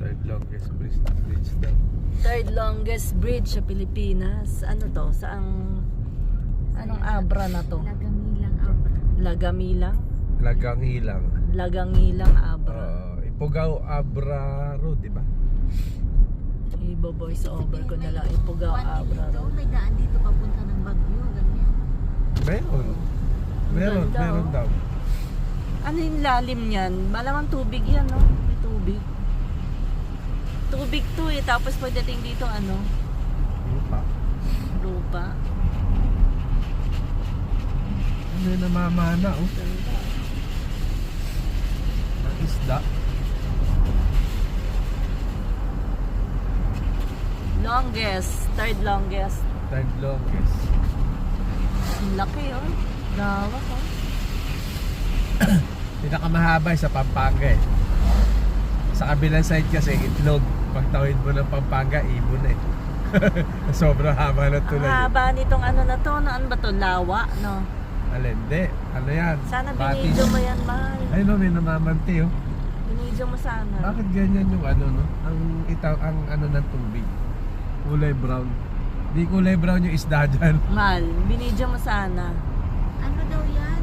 Third longest bridge daw. Third longest bridge sa Pilipinas. Ano to? Anong abra na to? Lagamilang abra. Lagamilang? Lagangilang. Lagangilang abra. Ipugao Abra Road, di ba? I-voice over ko na lang. Ipugao Abra Road. May daan dito papunta ng Baguio, ganyan. Meron Ganda, oh. daw. Ano yung lalim niyan? Malamang tubig yan, no? May tubig. Tubig to eh. Tapos pagdating dito, ano? Lupa. Ano yung namamana, oh? Ganda. Ang isda. Longest. Third longest. Third longest. Ang laki, oh. Lawak, oh. Pinakamahaba sa Pampanga eh. Sa kabilang side kasi itlog. Pagtawid mo ng Pampanga, ibon eh. Sobrang haba ng Ang tulay. haba nitong ano na to. Ano ba to? Lawa, no? Alende. Ano yan? Sana Batis. binidyo mo yan, mahal. Ay no, may namamanti oh. Binidyo mo sana. Bakit ganyan yung ano no? Ang ano ng tubig. Kulay brown. Di kulay brown yung isda dyan. Mahal, binidyo mo sana. Ano daw yan?